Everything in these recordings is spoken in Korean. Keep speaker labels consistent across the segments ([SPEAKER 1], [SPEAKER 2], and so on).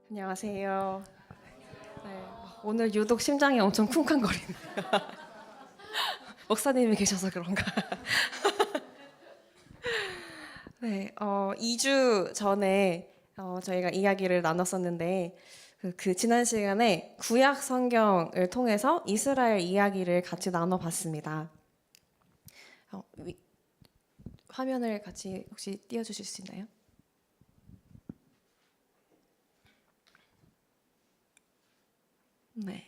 [SPEAKER 1] 안녕하세요. 네, 오늘 유독 심장이 엄청 쿵쾅거리네요. 목사님이 계셔서 그런가? 네, 2주 전에 저희가 이야기를 나눴었는데 그 지난 시간에 구약 성경을 통해서 이스라엘 이야기를 같이 나눠봤습니다. 화면을 같이 혹시 띄워주실 수 있나요? 네.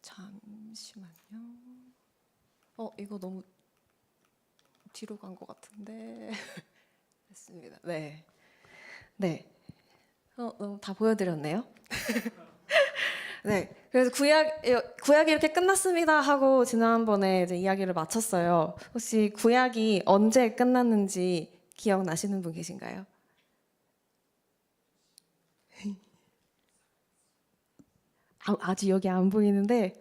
[SPEAKER 1] 잠시만요. 이거 너무 뒤로 간 것 같은데. 됐습니다. 네. 네. 다 보여드렸네요. 네. 그래서 구약이 이렇게 끝났습니다 하고 지난번에 이제 이야기를 마쳤어요. 혹시 구약이 언제 끝났는지 기억나시는 분 계신가요? 아직 여기 안 보이는데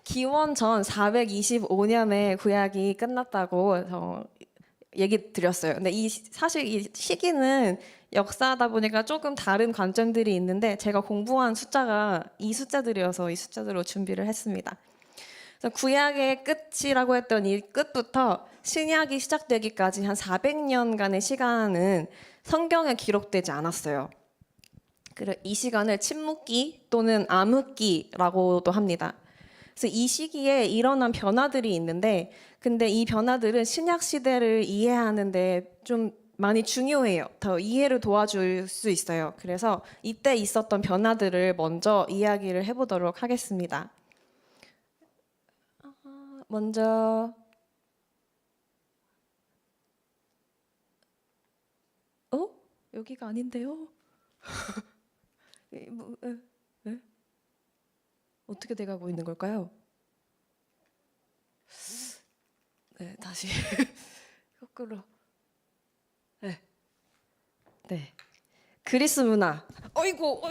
[SPEAKER 1] 기원전 425년에 구약이 끝났다고 얘기 드렸어요. 근데 사실 이 시기는 역사다 보니까 조금 다른 관점들이 있는데 제가 공부한 숫자가 이 숫자들이어서 이 숫자들로 준비를 했습니다. 그래서 구약의 끝이라고 했던 이 끝부터 신약이 시작되기까지 한 400년간의 시간은 성경에 기록되지 않았어요. 그래서 이 시간을 침묵기 또는 암흑기라고도 합니다. 그래서 이 시기에 일어난 변화들이 있는데, 근데 이 변화들은 신약 시대를 이해하는데 좀 많이 중요해요. 더 이해를 도와줄 수 있어요. 그래서 이때 있었던 변화들을 먼저 이야기를 해보도록 하겠습니다. 먼저 여기가 아닌데요? 어떻게 돼가고 있는 걸까요? 네, 다시 거꾸로. 네, 네. 그리스 문화. 어이구.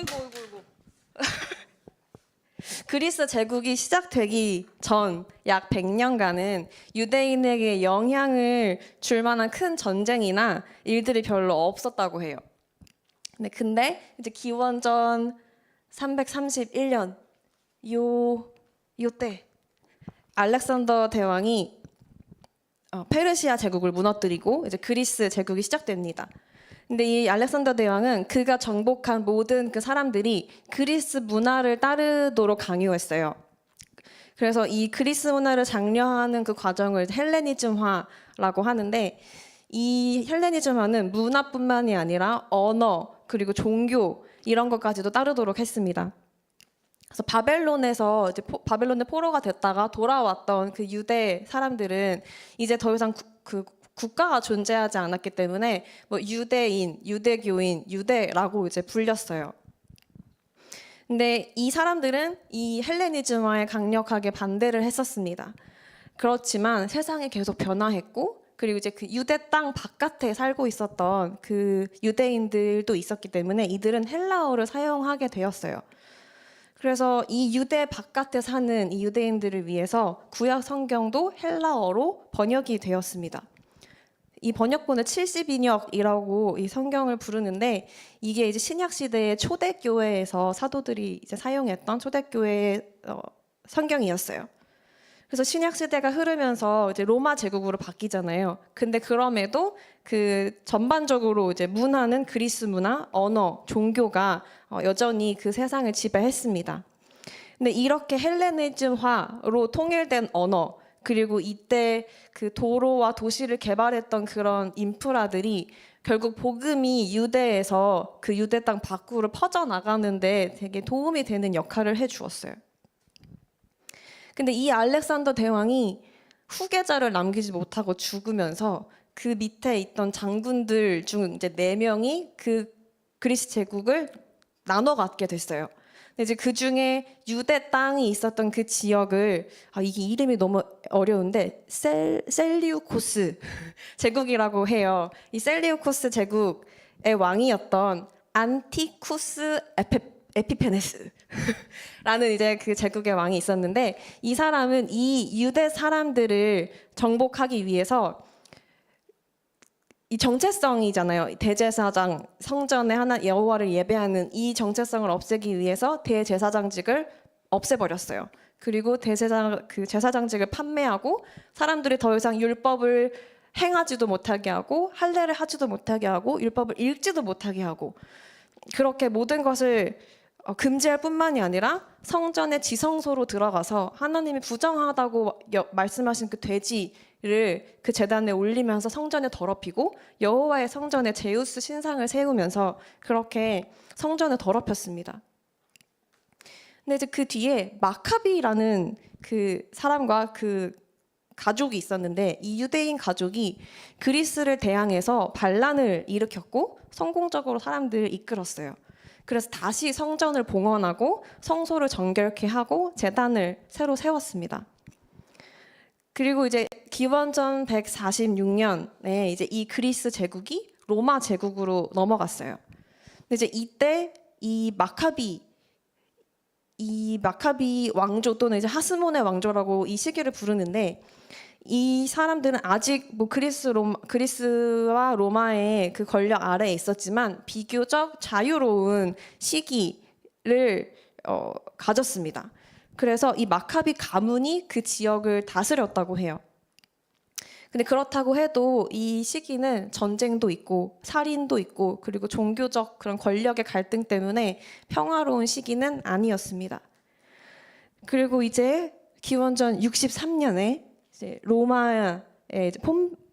[SPEAKER 1] 그리스 제국이 시작되기 전 약 100년간은 유대인에게 영향을 줄 만한 큰 전쟁이나 일들이 별로 없었다고 해요. 근데 이제 기원전 331년 요때 알렉산더 대왕이 페르시아 제국을 무너뜨리고 이제 그리스 제국이 시작됩니다. 근데 이 알렉산더 대왕은 그가 정복한 모든 그 사람들이 그리스 문화를 따르도록 강요했어요. 그래서 이 그리스 문화를 장려하는 그 과정을 헬레니즘화라고 하는데, 이 헬레니즘화는 문화뿐만이 아니라 언어 그리고 종교 이런 것까지도 따르도록 했습니다. 그래서 바벨론에서 이제 바벨론의 포로가 됐다가 돌아왔던 그 유대 사람들은 이제 더 이상 그 국가가 존재하지 않았기 때문에 뭐 유대인, 유대교인, 유대라고 이제 불렸어요. 근데 이 사람들은 이 헬레니즘화에 강력하게 반대를 했었습니다. 그렇지만 세상이 계속 변화했고, 그리고 이제 그 유대 땅 바깥에 살고 있었던 그 유대인들도 있었기 때문에 이들은 헬라어를 사용하게 되었어요. 그래서 이 유대 바깥에 사는 이 유대인들을 위해서 구약 성경도 헬라어로 번역이 되었습니다. 이 번역본을 70인역이라고 이 성경을 부르는데, 이게 이제 신약 시대의 초대교회에서 사도들이 이제 사용했던 초대교회의 성경이었어요. 그래서 신약 시대가 흐르면서 이제 로마 제국으로 바뀌잖아요. 근데 그럼에도 그 전반적으로 이제 문화는 그리스 문화, 언어, 종교가 여전히 그 세상을 지배했습니다. 근데 이렇게 헬레니즘화로 통일된 언어, 그리고 이때 그 도로와 도시를 개발했던 그런 인프라들이 결국 복음이 유대에서 그 유대 땅 밖으로 퍼져나가는데 되게 도움이 되는 역할을 해주었어요. 근데 이 알렉산더 대왕이 후계자를 남기지 못하고 죽으면서 그 밑에 있던 장군들 중 이제 4명이 그 그리스 제국을 나눠 갖게 됐어요. 근데 이제 그 중에 유대 땅이 있었던 그 지역을, 이게 이름이 너무 어려운데 셀리우코스 제국이라고 해요. 이 셀리우코스 제국의 왕이었던 안티쿠스 에피페네스 라는 이제 그 제국의 왕이 있었는데, 이 사람은 이 유대 사람들을 정복하기 위해서 이 정체성이잖아요. 대제사장, 성전에 하나 여호와를 예배하는 이 정체성을 없애기 위해서 대제사장직을 없애버렸어요. 그리고 그 제사장직을 판매하고 사람들이 더 이상 율법을 행하지도 못하게 하고 할례를 하지도 못하게 하고 율법을 읽지도 못하게 하고 그렇게 모든 것을 금지할 뿐만이 아니라 성전의 지성소로 들어가서 하나님이 부정하다고 말씀하신 그 돼지를 그 제단에 올리면서 성전에 더럽히고 여호와의 성전에 제우스 신상을 세우면서 그렇게 성전을 더럽혔습니다. 근데 이제 그 뒤에 마카비라는 그 사람과 그 가족이 있었는데 이 유대인 가족이 그리스를 대항해서 반란을 일으켰고 성공적으로 사람들을 이끌었어요. 그래서 다시 성전을 봉헌하고 성소를 정결케 하고 제단을 새로 세웠습니다. 그리고 이제 기원전 146년에 이제 이 그리스 제국이 로마 제국으로 넘어갔어요. 근데 이제 이때 이 마카비 왕조 또는 이제 하스몬의 왕조라고 이 시기를 부르는데 이 사람들은 아직 뭐 그리스와 로마의 그 권력 아래에 있었지만 비교적 자유로운 시기를 가졌습니다. 그래서 이 마카비 가문이 그 지역을 다스렸다고 해요. 근데 그렇다고 해도 이 시기는 전쟁도 있고 살인도 있고 그리고 종교적 그런 권력의 갈등 때문에 평화로운 시기는 아니었습니다. 그리고 이제 기원전 63년에 이제 로마의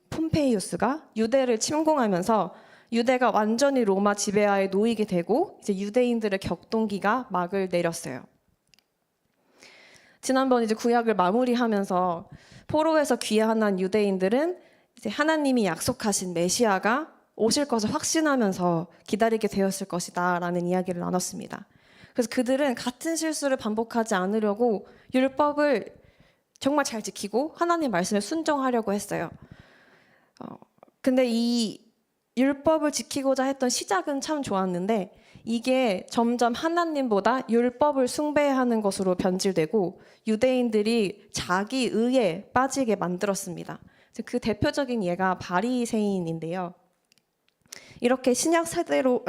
[SPEAKER 1] 폼페이우스가 유대를 침공하면서 유대가 완전히 로마 지배하에 놓이게 되고 이제 유대인들의 격동기가 막을 내렸어요. 지난번 이제 구약을 마무리하면서 포로에서 귀환한 유대인들은 이제 하나님이 약속하신 메시아가 오실 것을 확신하면서 기다리게 되었을 것이다라는 이야기를 나눴습니다. 그래서 그들은 같은 실수를 반복하지 않으려고 율법을 정말 잘 지키고 하나님 말씀에 순종하려고 했어요. 근데 이 율법을 지키고자 했던 시작은 참 좋았는데 이게 점점 하나님보다 율법을 숭배하는 것으로 변질되고 유대인들이 자기 의에 빠지게 만들었습니다. 그 대표적인 예가 바리새인인데요. 이렇게 신약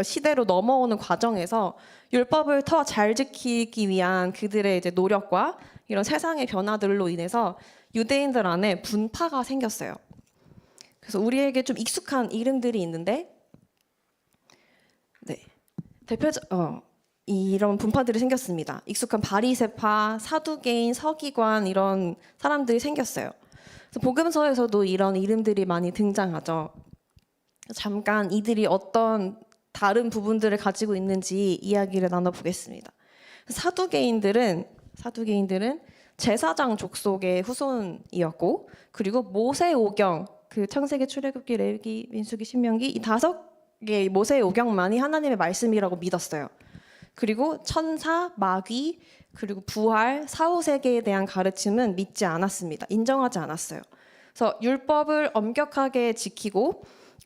[SPEAKER 1] 시대로 넘어오는 과정에서 율법을 더 잘 지키기 위한 그들의 이제 노력과 이런 세상의 변화들로 인해서 유대인들 안에 분파가 생겼어요. 그래서 우리에게 좀 익숙한 이름들이 있는데, 네, 이런 분파들이 생겼습니다. 익숙한 바리새파, 사두개인, 서기관 이런 사람들이 생겼어요. 그래서 복음서에서도 이런 이름들이 많이 등장하죠. 잠깐 이들이 어떤 다른 부분들을 가지고 있는지 이야기를 나눠보겠습니다. 사두개인들은 제사장 족속의 후손이었고 그리고 모세오경, 그 창세기, 출애굽기, 레위기, 민수기, 신명기 이 5개의 모세오경만이 하나님의 말씀이라고 믿었어요. 그리고 천사, 마귀, 그리고 부활, 사후세계에 대한 가르침은 믿지 않았습니다. 인정하지 않았어요. 그래서 율법을 엄격하게 지키고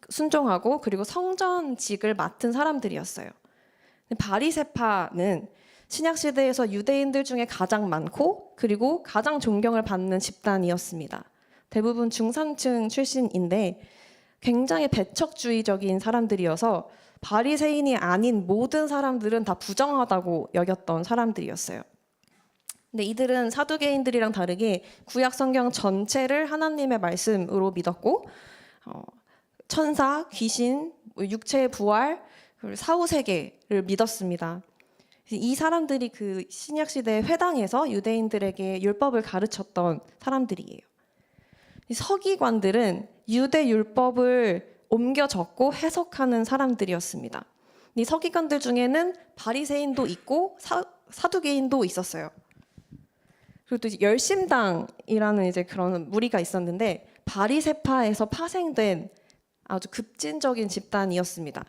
[SPEAKER 1] 순종하고 그리고 성전직을 맡은 사람들이었어요. 바리새파는 신약 시대에서 유대인들 중에 가장 많고 그리고 가장 존경을 받는 집단이었습니다. 대부분 중산층 출신인데 굉장히 배척주의적인 사람들이어서 바리새인이 아닌 모든 사람들은 다 부정하다고 여겼던 사람들이었어요. 근데 이들은 사두개인들이랑 다르게 구약 성경 전체를 하나님의 말씀으로 믿었고 천사, 귀신, 육체의 부활, 사후세계를 믿었습니다. 이 사람들이 그 신약 시대 회당에서 유대인들에게 율법을 가르쳤던 사람들이에요. 서기관들은 유대 율법을 옮겨 적고 해석하는 사람들이었습니다. 이 서기관들 중에는 바리새인도 있고 사두개인도 있었어요. 그리고 또 열심당이라는 이제 그런 무리가 있었는데 바리새파에서 파생된 아주 급진적인 집단이었습니다.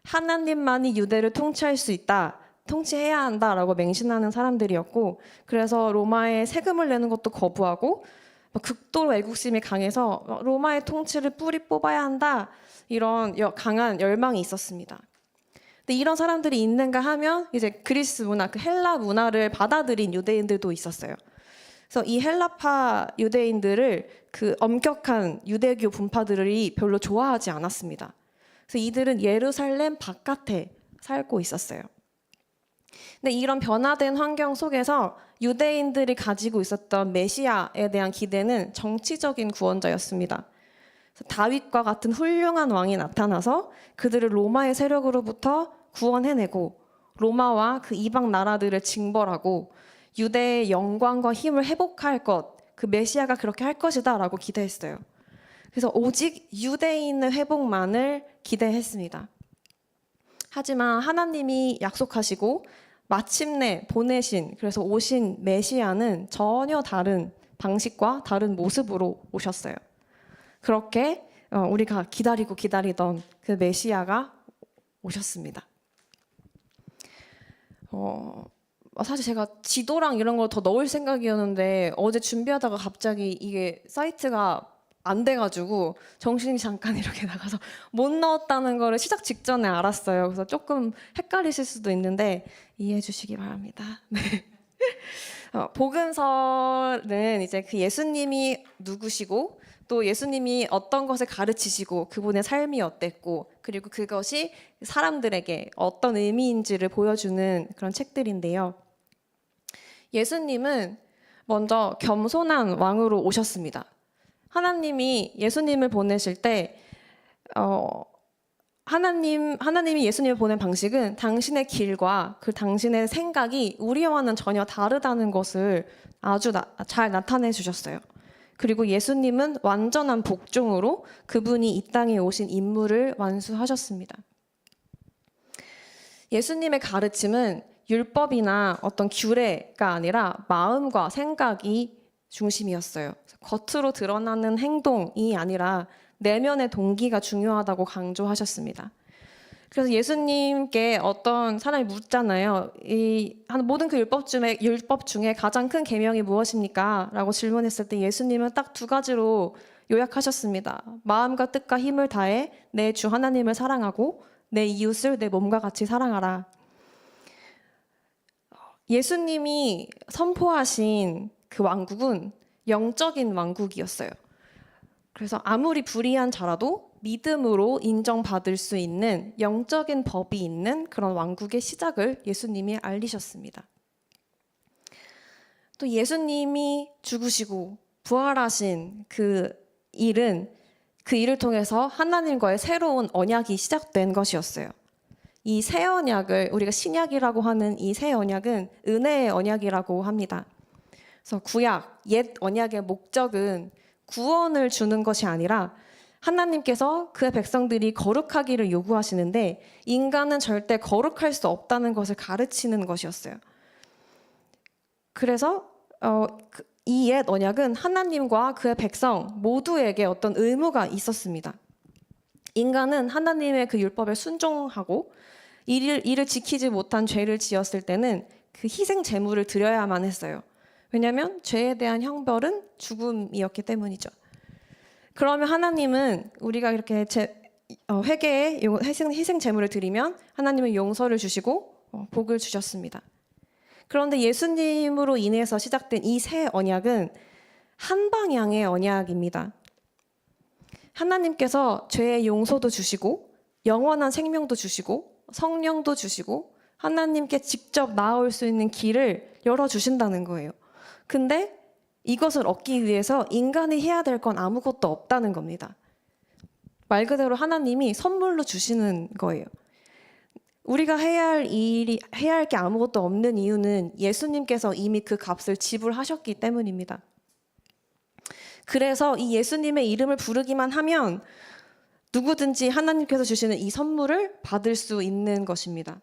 [SPEAKER 1] 하나님만이 유대를 통치할 수 있다, 통치해야 한다라고 맹신하는 사람들이었고 그래서 로마에 세금을 내는 것도 거부하고 극도로 애국심이 강해서 로마의 통치를 뿌리 뽑아야 한다 이런 강한 열망이 있었습니다. 근데 이런 사람들이 있는가 하면 이제 그리스 문화, 그 헬라 문화를 받아들인 유대인들도 있었어요. 그래서 이 헬라파 유대인들을 그 엄격한 유대교 분파들이 별로 좋아하지 않았습니다. 그래서 이들은 예루살렘 바깥에 살고 있었어요. 근데 이런 변화된 환경 속에서 유대인들이 가지고 있었던 메시아에 대한 기대는 정치적인 구원자였습니다. 다윗과 같은 훌륭한 왕이 나타나서 그들을 로마의 세력으로부터 구원해내고 로마와 그 이방 나라들을 징벌하고 유대의 영광과 힘을 회복할 것, 그 메시아가 그렇게 할 것이다 라고 기대했어요. 그래서 오직 유대인의 회복만을 기대했습니다. 하지만 하나님이 약속하시고 마침내 보내신, 그래서 오신 메시아는 전혀 다른 방식과 다른 모습으로 오셨어요. 그렇게 우리가 기다리고 기다리던 그 메시아가 오셨습니다. 사실 제가 지도랑 이런 걸 더 넣을 생각이었는데 어제 준비하다가 갑자기 이게 사이트가 안 돼가지고 정신이 잠깐 이렇게 나가서 못 넣었다는 거를 시작 직전에 알았어요. 그래서 조금 헷갈리실 수도 있는데 이해해 주시기 바랍니다. 네. 복음서는 이제 그 예수님이 누구시고 또 예수님이 어떤 것을 가르치시고 그분의 삶이 어땠고 그리고 그것이 사람들에게 어떤 의미인지를 보여주는 그런 책들인데요. 예수님은 먼저 겸손한 왕으로 오셨습니다. 하나님이 예수님을 보내실 때 하나님이 예수님을 보낸 방식은 당신의 길과 그 당신의 생각이 우리와는 전혀 다르다는 것을 아주 잘 나타내 주셨어요. 그리고 예수님은 완전한 복종으로 그분이 이 땅에 오신 임무를 완수하셨습니다. 예수님의 가르침은 율법이나 어떤 규례가 아니라 마음과 생각이 중심이었어요. 겉으로 드러나는 행동이 아니라 내면의 동기가 중요하다고 강조하셨습니다. 그래서 예수님께 어떤 사람이 묻잖아요. 모든 그 율법 중에 가장 큰 계명이 무엇입니까? 라고 질문했을 때 예수님은 딱 두 가지로 요약하셨습니다. 마음과 뜻과 힘을 다해 내 주 하나님을 사랑하고 내 이웃을 내 몸과 같이 사랑하라. 예수님이 선포하신 그 왕국은 영적인 왕국이었어요. 그래서 아무리 불의한 자라도 믿음으로 인정받을 수 있는 영적인 법이 있는 그런 왕국의 시작을 예수님이 알리셨습니다. 또 예수님이 죽으시고 부활하신 그 일을 통해서 하나님과의 새로운 언약이 시작된 것이었어요. 이 새 언약을 우리가 신약이라고 하는 이 새 언약은 은혜의 언약이라고 합니다. 그래서 구약, 옛 언약의 목적은 구원을 주는 것이 아니라 하나님께서 그의 백성들이 거룩하기를 요구하시는데 인간은 절대 거룩할 수 없다는 것을 가르치는 것이었어요. 그래서 이 옛 언약은 하나님과 그의 백성 모두에게 어떤 의무가 있었습니다. 인간은 하나님의 그 율법에 순종하고 이를 지키지 못한 죄를 지었을 때는 그 희생 제물을 드려야만 했어요. 왜냐하면 죄에 대한 형벌은 죽음이었기 때문이죠. 그러면 하나님은 우리가 이렇게 회개에 희생 제물을 드리면 하나님은 용서를 주시고 복을 주셨습니다. 그런데 예수님으로 인해서 시작된 이 새 언약은 한 방향의 언약입니다. 하나님께서 죄의 용서도 주시고 영원한 생명도 주시고 성령도 주시고 하나님께 직접 나아올 수 있는 길을 열어주신다는 거예요. 근데 이것을 얻기 위해서 인간이 해야 될 건 아무것도 없다는 겁니다. 말 그대로 하나님이 선물로 주시는 거예요. 우리가 해야 할 게 아무것도 없는 이유는 예수님께서 이미 그 값을 지불하셨기 때문입니다. 그래서 이 예수님의 이름을 부르기만 하면 누구든지 하나님께서 주시는 이 선물을 받을 수 있는 것입니다.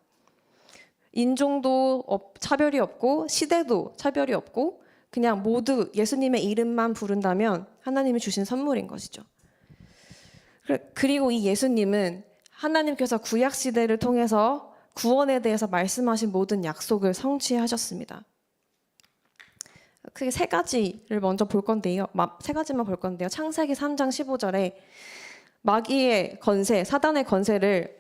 [SPEAKER 1] 인종도 차별이 없고 시대도 차별이 없고 그냥 모두 예수님의 이름만 부른다면 하나님이 주신 선물인 것이죠. 그리고 이 예수님은 하나님께서 구약 시대를 통해서 구원에 대해서 말씀하신 모든 약속을 성취하셨습니다. 크게 세 가지를 먼저 볼 건데요. 세 가지만 볼 건데요. 창세기 3장 15절에 마귀의 권세, 사단의 권세를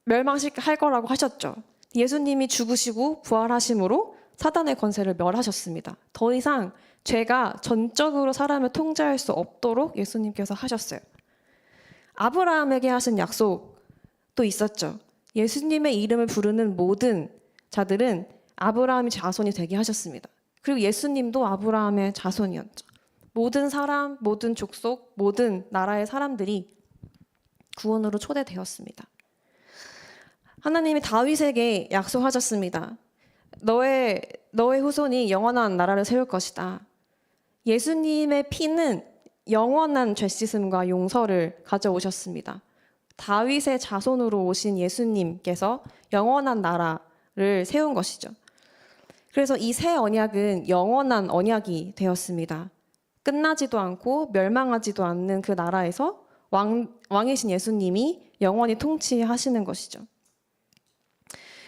[SPEAKER 1] 멸망할 거라고 하셨죠. 예수님이 죽으시고 부활하심으로 사단의 권세를 멸하셨습니다. 더 이상 죄가 전적으로 사람을 통제할 수 없도록 예수님께서 하셨어요. 아브라함에게 하신 약속도 있었죠. 예수님의 이름을 부르는 모든 자들은 아브라함의 자손이 되게 하셨습니다. 그리고 예수님도 아브라함의 자손이었죠. 모든 사람, 모든 족속, 모든 나라의 사람들이 구원으로 초대되었습니다. 하나님이 다윗에게 약속하셨습니다. 너의 후손이 영원한 나라를 세울 것이다. 예수님의 피는 영원한 죄씻음과 용서를 가져오셨습니다. 다윗의 자손으로 오신 예수님께서 영원한 나라를 세운 것이죠. 그래서 이 새 언약은 영원한 언약이 되었습니다. 끝나지도 않고 멸망하지도 않는 그 나라에서 왕이신 예수님이 영원히 통치하시는 것이죠.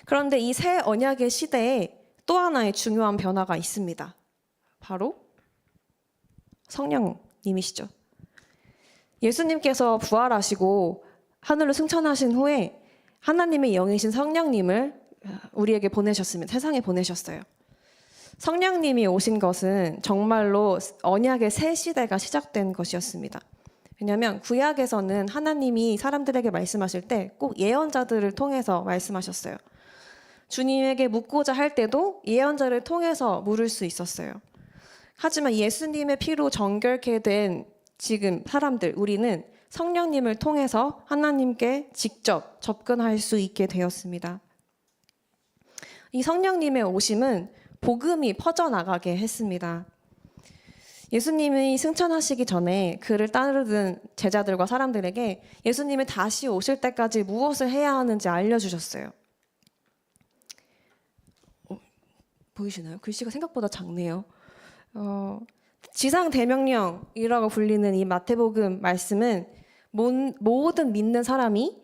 [SPEAKER 1] 그런데 이 새 언약의 시대에 또 하나의 중요한 변화가 있습니다. 바로 성령님이시죠. 예수님께서 부활하시고 하늘로 승천하신 후에 하나님의 영이신 성령님을 우리에게 보내셨습니다. 세상에 보내셨어요. 성령님이 오신 것은 정말로 언약의 새 시대가 시작된 것이었습니다. 왜냐하면 구약에서는 하나님이 사람들에게 말씀하실 때 꼭 예언자들을 통해서 말씀하셨어요. 주님에게 묻고자 할 때도 예언자를 통해서 물을 수 있었어요. 하지만 예수님의 피로 정결케 된 지금 사람들, 우리는 성령님을 통해서 하나님께 직접 접근할 수 있게 되었습니다. 이 성령님의 오심은 복음이 퍼져나가게 했습니다. 예수님이 승천하시기 전에 그를 따르는 제자들과 사람들에게 예수님이 다시 오실 때까지 무엇을 해야 하는지 알려주셨어요. 보이시나요? 글씨가 생각보다 작네요. 지상 대명령이라고 불리는 이 마태복음 말씀은 모든 믿는 사람이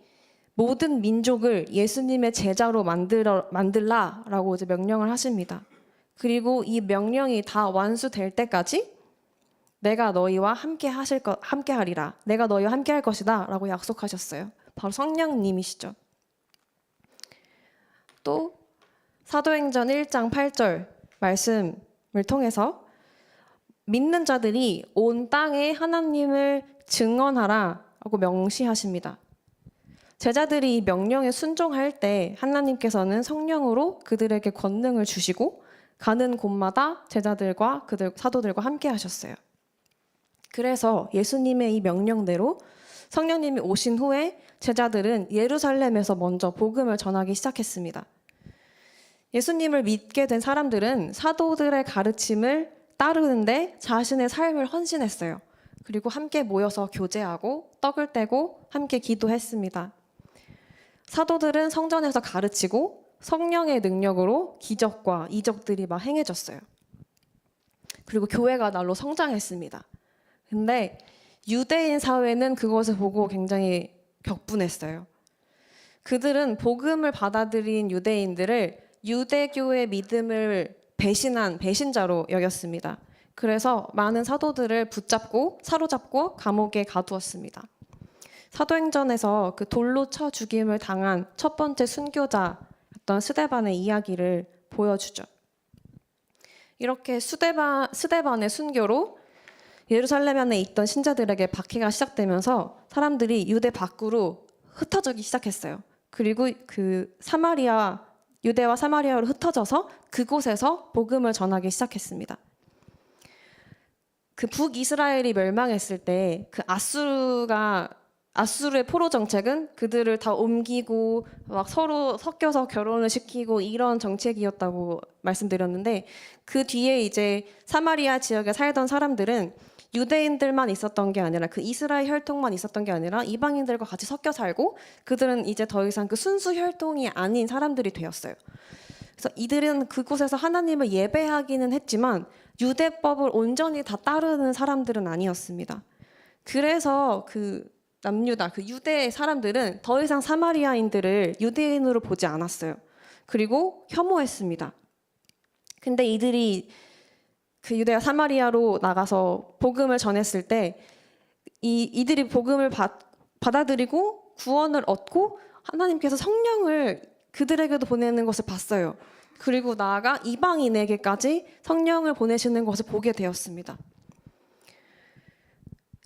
[SPEAKER 1] 모든 민족을 예수님의 제자로 만들라라고 이제 명령을 하십니다. 그리고 이 명령이 다 완수될 때까지 내가 너희와 함께하리라. 내가 너희와 함께할 것이다라고 약속하셨어요. 바로 성령님이시죠. 또 사도행전 1장 8절 말씀을 통해서 믿는 자들이 온 땅에 하나님을 증언하라라고 명시하십니다. 제자들이 이 명령에 순종할 때 하나님께서는 성령으로 그들에게 권능을 주시고 가는 곳마다 제자들과 사도들과 함께 하셨어요. 그래서 예수님의 이 명령대로 성령님이 오신 후에 제자들은 예루살렘에서 먼저 복음을 전하기 시작했습니다. 예수님을 믿게 된 사람들은 사도들의 가르침을 따르는데 자신의 삶을 헌신했어요. 그리고 함께 모여서 교제하고 떡을 떼고 함께 기도했습니다. 사도들은 성전에서 가르치고 성령의 능력으로 기적과 이적들이 막 행해졌어요. 그리고 교회가 날로 성장했습니다. 근데 유대인 사회는 그것을 보고 굉장히 격분했어요. 그들은 복음을 받아들인 유대인들을 유대교의 믿음을 배신한 배신자로 여겼습니다. 그래서 많은 사도들을 사로잡고 감옥에 가두었습니다. 사도행전에서 그 돌로 쳐 죽임을 당한 첫 번째 순교자였던 스데반의 이야기를 보여주죠. 이렇게 스데반의 순교로 예루살렘 안에 있던 신자들에게 박해가 시작되면서 사람들이 유대 밖으로 흩어지기 시작했어요. 그리고 유대와 사마리아로 흩어져서 그곳에서 복음을 전하기 시작했습니다. 그 북이스라엘이 멸망했을 때 그 아수르의 포로 정책은 그들을 다 옮기고 막 서로 섞여서 결혼을 시키고 이런 정책이었다고 말씀드렸는데, 그 뒤에 이제 사마리아 지역에 살던 사람들은 유대인들만 있었던 게 아니라 그 이스라엘 혈통만 있었던 게 아니라 이방인들과 같이 섞여 살고 그들은 이제 더 이상 그 순수 혈통이 아닌 사람들이 되었어요. 그래서 이들은 그곳에서 하나님을 예배하기는 했지만 유대법을 온전히 다 따르는 사람들은 아니었습니다. 그래서 그 남유다, 그 유대 사람들은 더 이상 사마리아인들을 유대인으로 보지 않았어요. 그리고 혐오했습니다. 근데 이들이 그 유대와 사마리아로 나가서 복음을 전했을 때 이들이 복음을 받아들이고 구원을 얻고 하나님께서 성령을 그들에게도 보내는 것을 봤어요. 그리고 나아가 이방인에게까지 성령을 보내시는 것을 보게 되었습니다.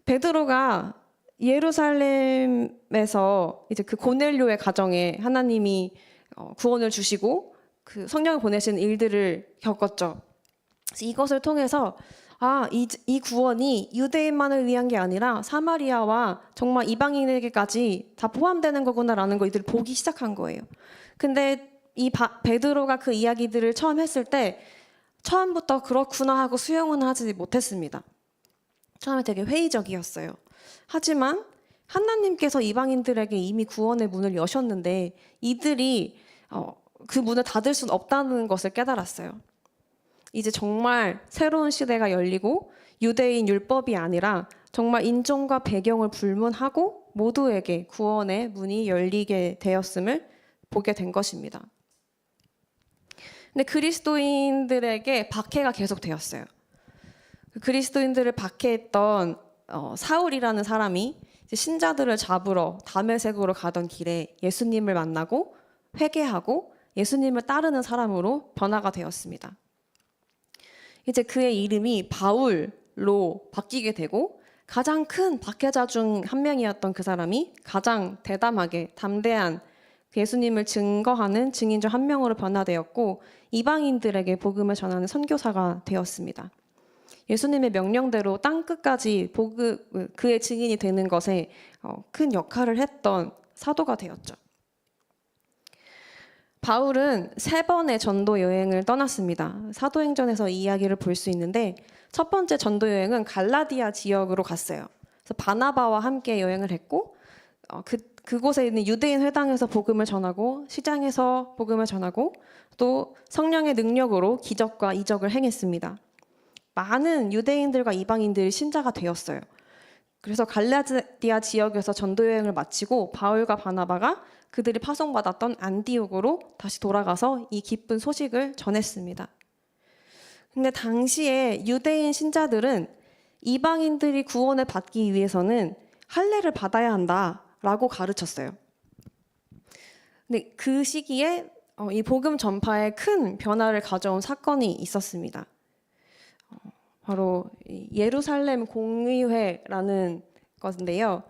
[SPEAKER 1] 베드로가 예루살렘에서 이제 그 고넬료의 가정에 하나님이 구원을 주시고 그 성령을 보내시는 일들을 겪었죠. 그래서 이것을 통해서 이 구원이 유대인만을 위한 게 아니라 사마리아와 정말 이방인에게까지 다 포함되는 거구나라는 거 이들 보기 시작한 거예요. 근데 베드로가 그 이야기들을 처음 했을 때 처음부터 그렇구나 하고 수용은 하지 못했습니다. 처음에 되게 회의적이었어요. 하지만 하나님께서 이방인들에게 이미 구원의 문을 여셨는데 이들이 그 문을 닫을 수는 없다는 것을 깨달았어요. 이제 정말 새로운 시대가 열리고 유대인 율법이 아니라 정말 인종과 배경을 불문하고 모두에게 구원의 문이 열리게 되었음을 보게 된 것입니다. 근데 그리스도인들에게 박해가 계속되었어요. 그리스도인들을 박해했던 사울이라는 사람이 이제 신자들을 잡으러 다메섹으로 가던 길에 예수님을 만나고 회개하고 예수님을 따르는 사람으로 변화가 되었습니다. 이제 그의 이름이 바울로 바뀌게 되고 가장 큰 박해자 중 한 명이었던 그 사람이 가장 대담하게 담대한 예수님을 증거하는 증인 중 한 명으로 변화되었고 이방인들에게 복음을 전하는 선교사가 되었습니다. 예수님의 명령대로 땅 끝까지 그의 증인이 되는 것에 큰 역할을 했던 사도가 되었죠. 바울은 3번의 전도 여행을 떠났습니다. 사도행전에서 이 이야기를 볼 수 있는데 첫 번째 전도 여행은 갈라디아 지역으로 갔어요. 그래서 바나바와 함께 여행을 했고 그곳에 있는 유대인 회당에서 복음을 전하고 시장에서 복음을 전하고 또 성령의 능력으로 기적과 이적을 행했습니다. 많은 유대인들과 이방인들이 신자가 되었어요. 그래서 갈라디아 지역에서 전도 여행을 마치고 바울과 바나바가 그들이 파송받았던 안디옥으로 다시 돌아가서 이 기쁜 소식을 전했습니다. 근데 당시에 유대인 신자들은 이방인들이 구원을 받기 위해서는 할례를 받아야 한다라고 가르쳤어요. 근데 그 시기에 이 복음 전파에 큰 변화를 가져온 사건이 있었습니다. 바로 예루살렘 공의회라는 것인데요.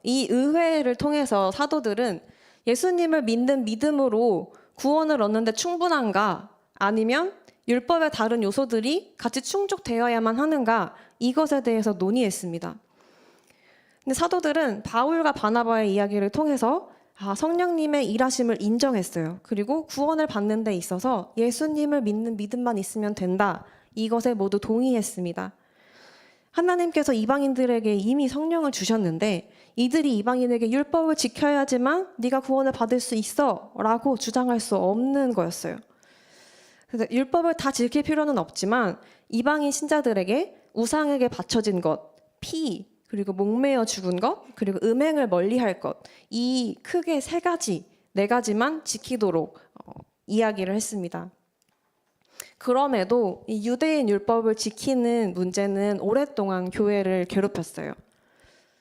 [SPEAKER 1] 이 의회를 통해서 사도들은 예수님을 믿는 믿음으로 구원을 얻는데 충분한가 아니면 율법의 다른 요소들이 같이 충족되어야만 하는가 이것에 대해서 논의했습니다. 근데 사도들은 바울과 바나바의 이야기를 통해서 성령님의 일하심을 인정했어요. 그리고 구원을 받는 데 있어서 예수님을 믿는 믿음만 있으면 된다. 이것에 모두 동의했습니다. 하나님께서 이방인들에게 이미 성령을 주셨는데 이들이 이방인에게 율법을 지켜야지만 네가 구원을 받을 수 있어 라고 주장할 수 없는 거였어요. 그래서 율법을 다 지킬 필요는 없지만 이방인 신자들에게 우상에게 바쳐진 것, 피, 그리고 목매어 죽은 것, 그리고 음행을 멀리할 것, 이 크게 3가지, 4가지만 지키도록 이야기를 했습니다. 그럼에도 이 유대인 율법을 지키는 문제는 오랫동안 교회를 괴롭혔어요.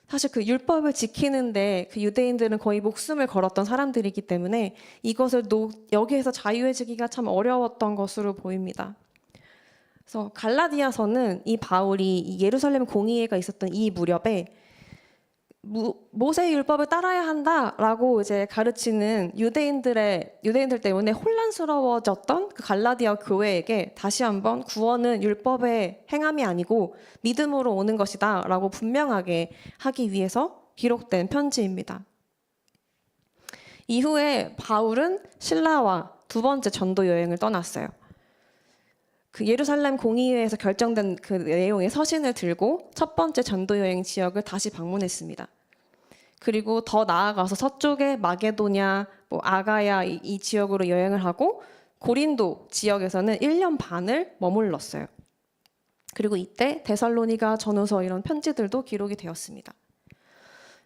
[SPEAKER 1] 사실 그 율법을 지키는데 그 유대인들은 거의 목숨을 걸었던 사람들이기 때문에 이것을 여기에서 자유해지기가 참 어려웠던 것으로 보입니다. 그래서 갈라디아서는 이 바울이 이 예루살렘 공의회가 있었던 이 무렵에 모세의 율법을 따라야 한다라고 이제 가르치는 유대인들 때문에 혼란스러워졌던 그 갈라디아 교회에게 다시 한번 구원은 율법의 행함이 아니고 믿음으로 오는 것이다라고 분명하게 하기 위해서 기록된 편지입니다. 이후에 바울은 신라와 2번째 전도 여행을 떠났어요. 그 예루살렘 공의회에서 결정된 그 내용의 서신을 들고 첫 번째 전도 여행 지역을 다시 방문했습니다. 그리고 더 나아가서 서쪽의 마게도냐, 아가야 이 지역으로 여행을 하고 고린도 지역에서는 1년 반을 머물렀어요. 그리고 이때 데살로니가 전후서 이런 편지들도 기록이 되었습니다.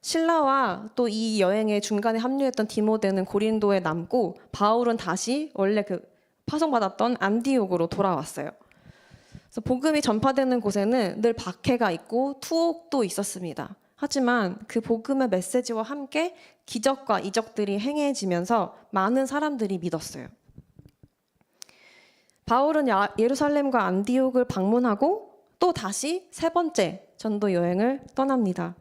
[SPEAKER 1] 신라와 또 이 여행의 중간에 합류했던 디모데는 고린도에 남고 바울은 다시 원래 그 파송받았던 안디옥으로 돌아왔어요. 그래서 복음이 전파되는 곳에는 늘 박해가 있고 투옥도 있었습니다. 하지만 그 복음의 메시지와 함께 기적과 이적들이 행해지면서 많은 사람들이 믿었어요. 바울은 예루살렘과 안디옥을 방문하고 또 다시 세 번째 전도 여행을 떠납니다.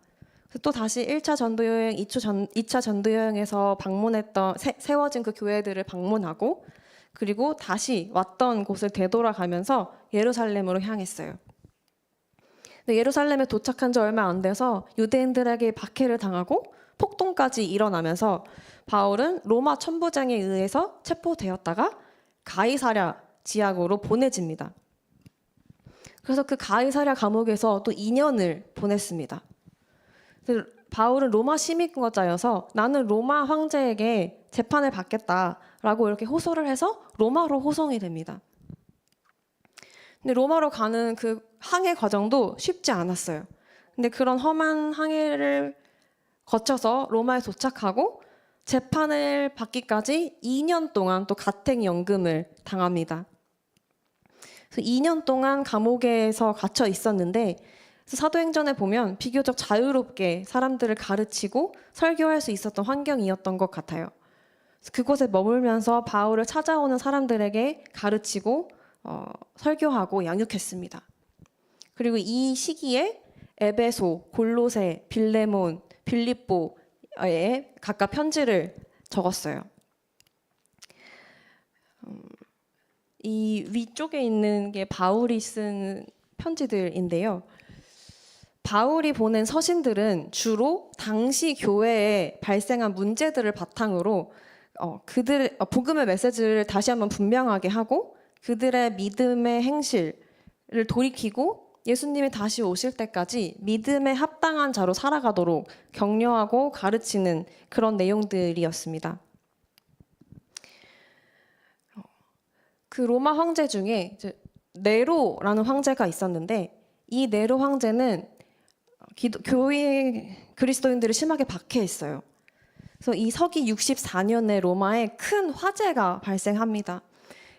[SPEAKER 1] 또 다시 1차 전도 여행, 2차 전도 여행에서 방문했던 세워진 그 교회들을 방문하고 그리고 다시 왔던 곳을 되돌아가면서 예루살렘으로 향했어요. 근데 예루살렘에 도착한 지 얼마 안 돼서 유대인들에게 박해를 당하고 폭동까지 일어나면서 바울은 로마 천부장에 의해서 체포되었다가 가이사랴 지역으로 보내집니다. 그래서 그 가이사랴 감옥에서 또 2년을 보냈습니다. 바울은 로마 시민권자여서 나는 로마 황제에게 재판을 받겠다라고 이렇게 호소를 해서 로마로 호송이 됩니다. 근데 로마로 가는 그 항해 과정도 쉽지 않았어요. 근데 그런 험한 항해를 거쳐서 로마에 도착하고 재판을 받기까지 2년 동안 또 가택연금을 당합니다. 그래서 2년 동안 감옥에서 갇혀 있었는데 사도행전에 보면 비교적 자유롭게 사람들을 가르치고 설교할 수 있었던 환경이었던 것 같아요. 그곳에 머물면서 바울을 찾아오는 사람들에게 가르치고 설교하고 양육했습니다. 그리고 이 시기에 에베소, 골로새, 빌레몬, 빌립보에 각각 편지를 적었어요. 이 위쪽에 있는 게 바울이 쓴 편지들인데요. 바울이 보낸 서신들은 주로 당시 교회에 발생한 문제들을 바탕으로 복음의 메시지를 다시 한번 분명하게 하고 그들의 믿음의 행실을 돌이키고 예수님이 다시 오실 때까지 믿음에 합당한 자로 살아가도록 격려하고 가르치는 그런 내용들이었습니다. 그 로마 황제 중에 이제 네로라는 황제가 있었는데 이 네로 황제는 교회 그리스도인들을 심하게 박해했어요. 그래서 이 서기 64년에 로마에 큰 화재가 발생합니다.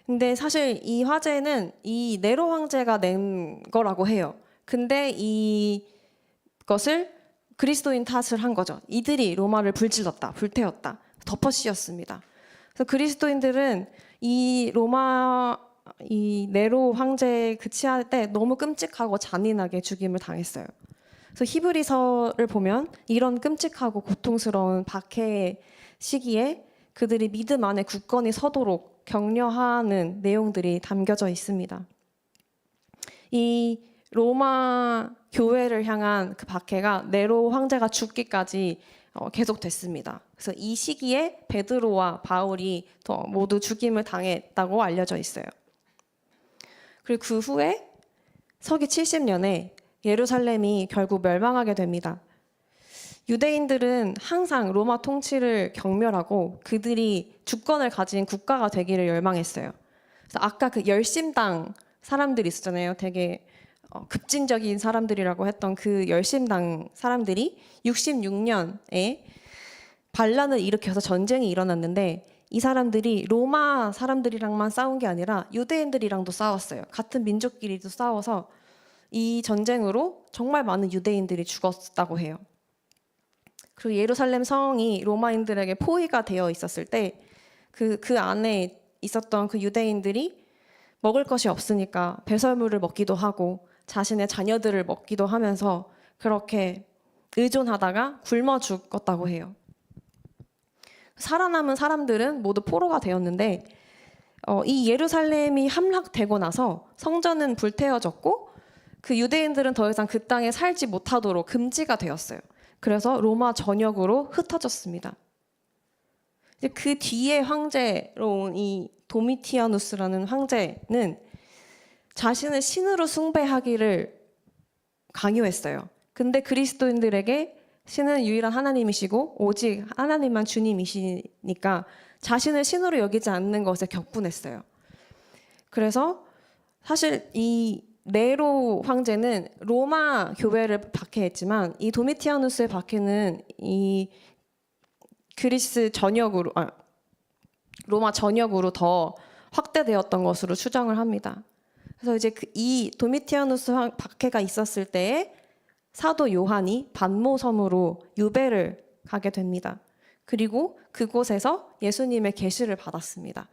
[SPEAKER 1] 근데 사실 이 화재는 이 네로 황제가 낸 거라고 해요. 근데 이것을 그리스도인 탓을 한 거죠. 이들이 로마를 불질렀다, 불태웠다, 덮어씌웠습니다. 그래서 그리스도인들은 이 네로 황제에 그치할 때 너무 끔찍하고 잔인하게 죽임을 당했어요. 그래서 히브리서를 보면 이런 끔찍하고 고통스러운 박해의 시기에 그들이 믿음 안에 굳건히 서도록 격려하는 내용들이 담겨져 있습니다. 이 로마 교회를 향한 그 박해가 네로 황제가 죽기까지 계속됐습니다. 그래서 이 시기에 베드로와 바울이 모두 죽임을 당했다고 알려져 있어요. 그리고 그 후에 서기 70년에 예루살렘이 결국 멸망하게 됩니다. 유대인들은 항상 로마 통치를 경멸하고 그들이 주권을 가진 국가가 되기를 열망했어요. 그래서 아까 그 열심당 사람들이 있었잖아요. 되게 급진적인 사람들이라고 했던 그 열심당 사람들이 66년에 반란을 일으켜서 전쟁이 일어났는데 이 사람들이 로마 사람들이랑만 싸운 게 아니라 유대인들이랑도 싸웠어요. 같은 민족끼리도 싸워서 이 전쟁으로 정말 많은 유대인들이 죽었다고 해요. 그리고 예루살렘 성이 로마인들에게 포위가 되어 있었을 때 그 안에 있었던 그 유대인들이 먹을 것이 없으니까 배설물을 먹기도 하고 자신의 자녀들을 먹기도 하면서 그렇게 의존하다가 굶어 죽었다고 해요. 살아남은 사람들은 모두 포로가 되었는데 이 예루살렘이 함락되고 나서 성전은 불태워졌고 그 유대인들은 더 이상 그 땅에 살지 못하도록 금지가 되었어요. 그래서 로마 전역으로 흩어졌습니다. 이제 그 뒤에 황제로 온 이 도미티아누스라는 황제는 자신을 신으로 숭배하기를 강요했어요. 근데 그리스도인들에게 신은 유일한 하나님이시고 오직 하나님만 주님이시니까 자신을 신으로 여기지 않는 것에 격분했어요. 그래서 사실 이 네로 황제는 로마 교회를 박해했지만 이 도미티아누스의 박해는 이 그리스 전역으로 로마 전역으로 더 확대되었던 것으로 추정을 합니다. 그래서 이제 이 도미티아누스 박해가 있었을 때에 사도 요한이 반모 섬으로 유배를 가게 됩니다. 그리고 그곳에서 예수님의 계시를 받았습니다.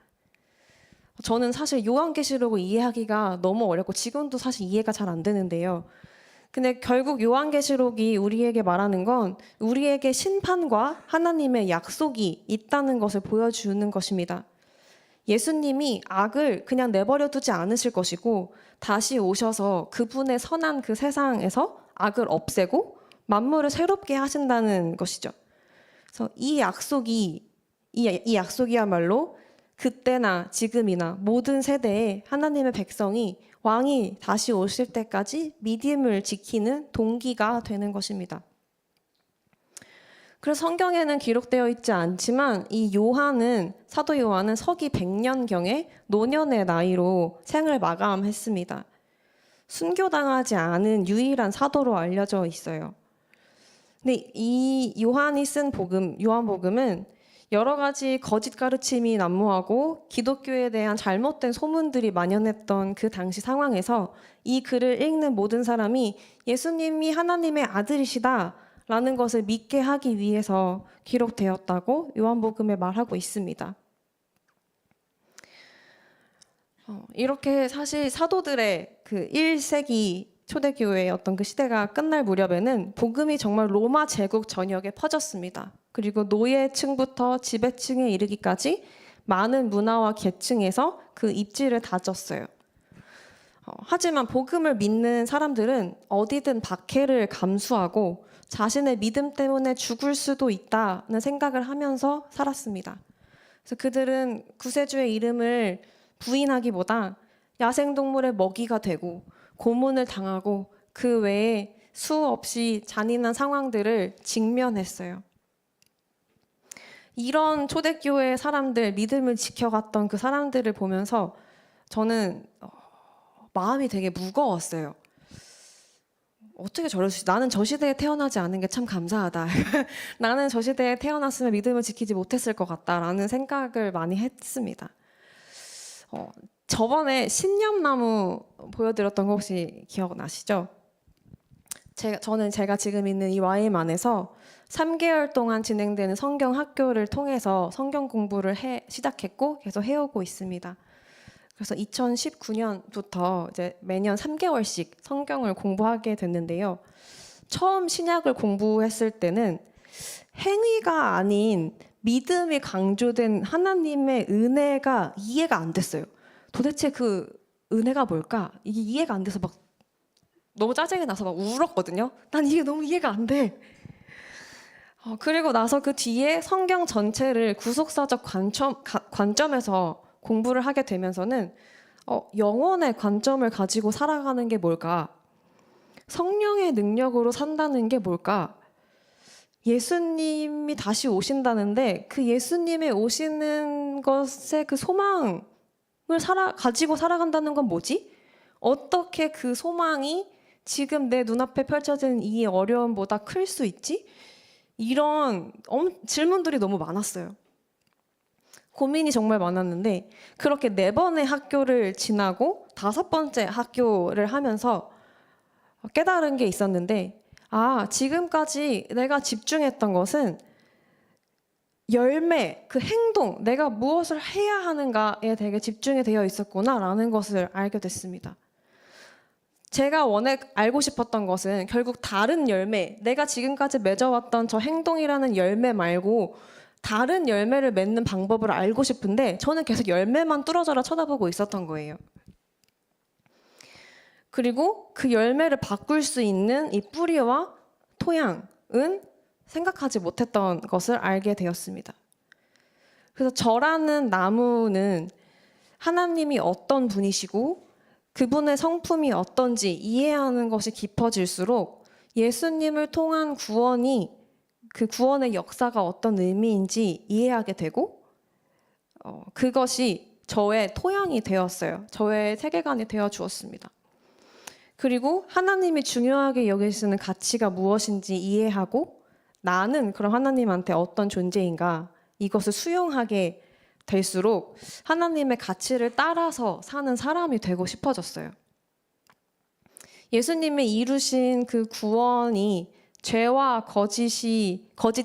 [SPEAKER 1] 저는 사실 요한계시록을 이해하기가 너무 어렵고 지금도 사실 이해가 잘 안 되는데요. 근데 결국 요한계시록이 우리에게 말하는 건 우리에게 심판과 하나님의 약속이 있다는 것을 보여주는 것입니다. 예수님이 악을 그냥 내버려 두지 않으실 것이고 다시 오셔서 그분의 선한 그 세상에서 악을 없애고 만물을 새롭게 하신다는 것이죠. 그래서 이 약속이야말로 그때나 지금이나 모든 세대에 하나님의 백성이 왕이 다시 오실 때까지 믿음을 지키는 동기가 되는 것입니다. 그래서 성경에는 기록되어 있지 않지만 이 사도 요한은 서기 100년경에 노년의 나이로 생을 마감했습니다. 순교당하지 않은 유일한 사도로 알려져 있어요. 근데 이 요한이 쓴 요한복음은 여러 가지 거짓 가르침이 난무하고 기독교에 대한 잘못된 소문들이 만연했던 그 당시 상황에서 이 글을 읽는 모든 사람이 예수님이 하나님의 아들이시다 라는 것을 믿게 하기 위해서 기록되었다고 요한복음에 말하고 있습니다. 이렇게 사실 사도들의 그 1세기 초대교회의 어떤 그 시대가 끝날 무렵에는 복음이 정말 로마 제국 전역에 퍼졌습니다. 그리고 노예층부터 지배층에 이르기까지 많은 문화와 계층에서 그 입지를 다졌어요. 하지만 복음을 믿는 사람들은 어디든 박해를 감수하고 자신의 믿음 때문에 죽을 수도 있다는 생각을 하면서 살았습니다. 그래서 그들은 구세주의 이름을 부인하기보다 야생동물의 먹이가 되고 고문을 당하고 그 외에 수없이 잔인한 상황들을 직면했어요. 이런 초대교회 사람들, 믿음을 지켜갔던 그 사람들을 보면서 저는 마음이 되게 무거웠어요. 어떻게 저럴 수 있지? 나는 저 시대에 태어나지 않은 게 참 감사하다. 나는 저 시대에 태어났으면 믿음을 지키지 못했을 것 같다라는 생각을 많이 했습니다. 저번에 신념나무 보여드렸던 거 혹시 기억나시죠? 저는 제가 지금 있는 이 YM 안에서 3개월 동안 진행되는 성경 학교를 통해서 성경 공부를 시작했고 계속 해오고 있습니다. 그래서 2019년부터 이제 매년 3개월씩 성경을 공부하게 됐는데요. 처음 신약을 공부했을 때는 행위가 아닌 믿음이 강조된 하나님의 은혜가 이해가 안 됐어요. 도대체 그 은혜가 뭘까? 이게 이해가 안 돼서 막 너무 짜증이 나서 막 울었거든요. 난 이게 너무 이해가 안 돼. 그리고 나서 그 뒤에 성경 전체를 구속사적 관점에서 공부를 하게 되면서는 영혼의 관점을 가지고 살아가는 게 뭘까? 성령의 능력으로 산다는 게 뭘까? 예수님이 다시 오신다는데 그 예수님의 오시는 것의 그 소망을 가지고 살아간다는 건 뭐지? 어떻게 그 소망이 지금 내 눈앞에 펼쳐진 이 어려움보다 클 수 있지? 이런 질문들이 너무 많았어요. 고민이 정말 많았는데 그렇게 4번의 학교를 지나고 5번째 학교를 하면서 깨달은 게 있었는데 지금까지 내가 집중했던 것은 열매, 그 행동, 내가 무엇을 해야 하는가에 되게 집중이 되어 있었구나라는 것을 알게 됐습니다. 제가 알고 싶었던 것은 결국 다른 열매, 내가 지금까지 맺어왔던 저 행동이라는 열매 말고 다른 열매를 맺는 방법을 알고 싶은데 저는 계속 열매만 뚫어져라 쳐다보고 있었던 거예요. 그리고 그 열매를 바꿀 수 있는 이 뿌리와 토양은 생각하지 못했던 것을 알게 되었습니다. 그래서 저라는 나무는 하나님이 어떤 분이시고 그분의 성품이 어떤지 이해하는 것이 깊어질수록 예수님을 통한 구원이 그 구원의 역사가 어떤 의미인지 이해하게 되고 그것이 저의 토양이 되었어요. 저의 세계관이 되어 주었습니다. 그리고 하나님이 중요하게 여기시는 가치가 무엇인지 이해하고 나는 그럼 하나님한테 어떤 존재인가 이것을 수용하게 될수록 하나님의 가치를 따라서 사는 사람이 되고 싶어졌어요. 예수님의 이루신 그 구원이 죄와 거짓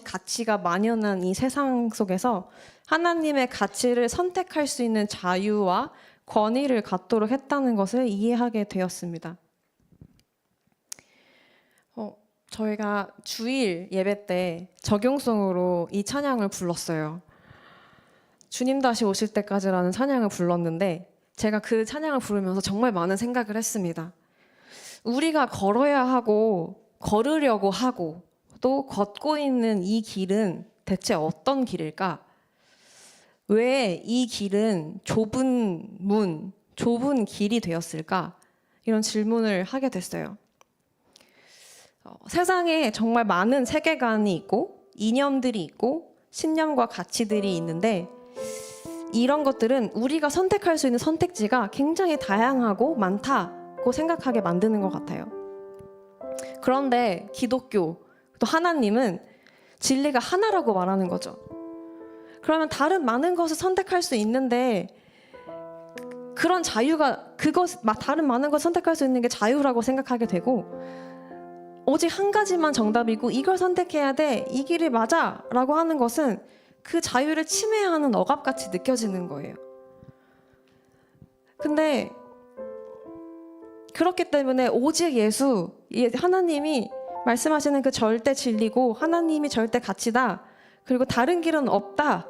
[SPEAKER 1] 가치가 만연한 이 세상 속에서 하나님의 가치를 선택할 수 있는 자유와 권위를 갖도록 했다는 것을 이해하게 되었습니다. 저희가 주일 예배 때 적용송으로 이 찬양을 불렀어요. 주님 다시 오실 때까지라는 찬양을 불렀는데 제가 그 찬양을 부르면서 정말 많은 생각을 했습니다. 우리가 걸어야 하고 걸으려고 하고 또 걷고 있는 이 길은 대체 어떤 길일까? 왜 이 길은 좁은 길이 되었을까? 이런 질문을 하게 됐어요. 세상에 정말 많은 세계관이 있고 이념들이 있고 신념과 가치들이 있는데 이런 것들은 우리가 선택할 수 있는 선택지가 굉장히 다양하고 많다고 생각하게 만드는 것 같아요. 그런데 기독교 또 하나님은 진리가 하나라고 말하는 거죠. 그러면 다른 많은 것을 선택할 수 있는데 그런 자유가 다른 많은 것을 선택할 수 있는 게 자유라고 생각하게 되고 오직 한 가지만 정답이고 이걸 선택해야 돼, 이 길이 맞아 라고 하는 것은 그 자유를 침해하는 억압같이 느껴지는 거예요. 근데 그렇기 때문에 오직 예수, 하나님이 말씀하시는 그 절대 진리고 하나님이 절대 가치다, 그리고 다른 길은 없다.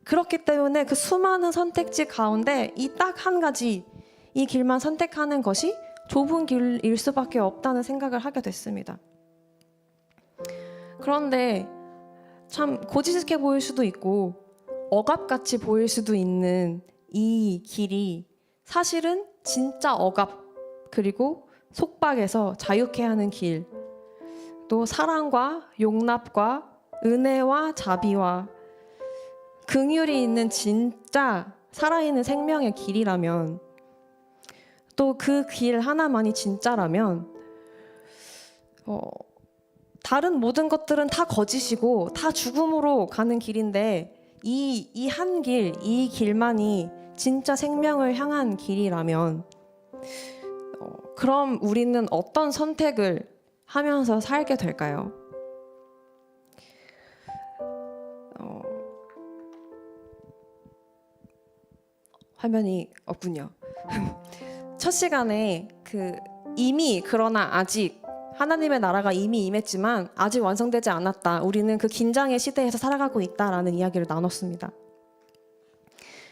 [SPEAKER 1] 그렇기 때문에 그 수많은 선택지 가운데 이 딱 한 가지, 이 길만 선택하는 것이 좁은 길일 수밖에 없다는 생각을 하게 됐습니다. 그런데 참 고지식해 보일 수도 있고 억압같이 보일 수도 있는 이 길이 사실은 진짜 억압 그리고 속박에서 자유케 하는 길, 또 사랑과 용납과 은혜와 자비와 긍휼이 있는 진짜 살아있는 생명의 길이라면, 또 그 길 하나만이 진짜라면 다른 모든 것들은 다 거짓이고 다 죽음으로 가는 길인데 이 한 길, 이 길만이 진짜 생명을 향한 길이라면 그럼 우리는 어떤 선택을 하면서 살게 될까요? 화면이 없군요. 첫 시간에 그러나 아직 하나님의 나라가 이미 임했지만 아직 완성되지 않았다. 우리는 그 긴장의 시대에서 살아가고 있다라는 이야기를 나눴습니다.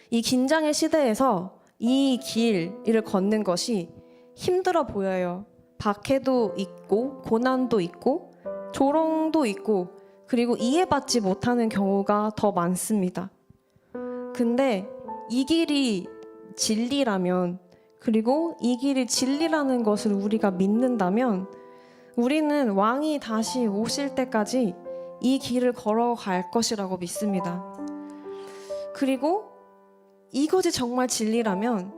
[SPEAKER 1] 이 긴장의 시대에서 이 길을 걷는 것이 힘들어 보여요. 박해도 있고 고난도 있고 조롱도 있고 그리고 이해받지 못하는 경우가 더 많습니다. 근데 이 길이 진리라면, 그리고 이 길이 진리라는 것을 우리가 믿는다면 우리는 왕이 다시 오실 때까지 이 길을 걸어갈 것이라고 믿습니다. 그리고 이것이 정말 진리라면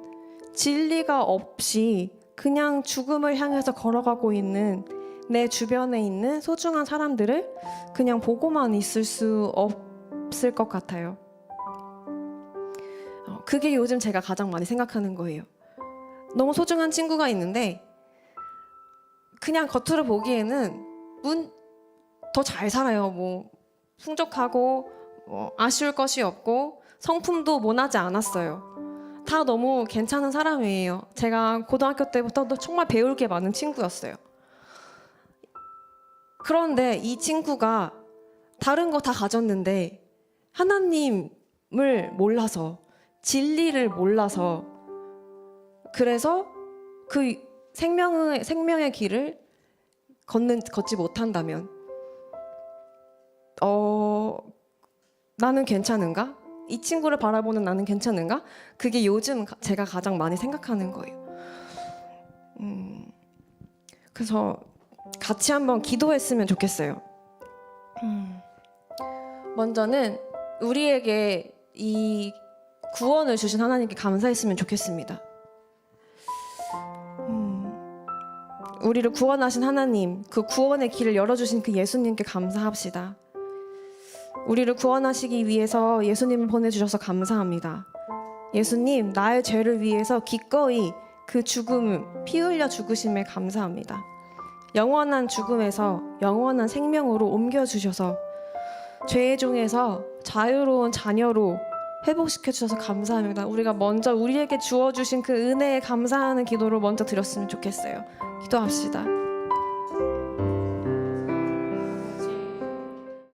[SPEAKER 1] 진리가 없이 그냥 죽음을 향해서 걸어가고 있는 내 주변에 있는 소중한 사람들을 그냥 보고만 있을 수 없을 것 같아요. 그게 요즘 제가 가장 많이 생각하는 거예요. 너무 소중한 친구가 있는데 그냥 겉으로 보기에는 더 잘 살아요. 뭐 풍족하고 아쉬울 것이 없고 성품도 모나지 않았어요. 다 너무 괜찮은 사람이에요. 제가 고등학교 때부터 정말 배울 게 많은 친구였어요. 그런데 이 친구가 다른 거 다 가졌는데 하나님을 몰라서, 진리를 몰라서, 그래서 그 생명의 길을 걷지 못한다면 나는 괜찮은가? 이 친구를 바라보는 나는 괜찮은가? 그게 요즘 제가 가장 많이 생각하는 거예요. 그래서 같이 한번 기도했으면 좋겠어요. 먼저는 우리에게 이 구원을 주신 하나님께 감사했으면 좋겠습니다. 우리를 구원하신 하나님, 그 구원의 길을 열어주신 그 예수님께 감사합시다. 우리를 구원하시기 위해서 예수님을 보내주셔서 감사합니다. 예수님, 나의 죄를 위해서 기꺼이 그 피 흘려 죽으심에 감사합니다. 영원한 죽음에서 영원한 생명으로 옮겨주셔서 죄의 종에서 자유로운 자녀로 회복시켜 주셔서 감사합니다. 우리가 먼저 우리에게 주어주신 그 은혜에 감사하는 기도를 먼저 드렸으면 좋겠어요. 기도합시다.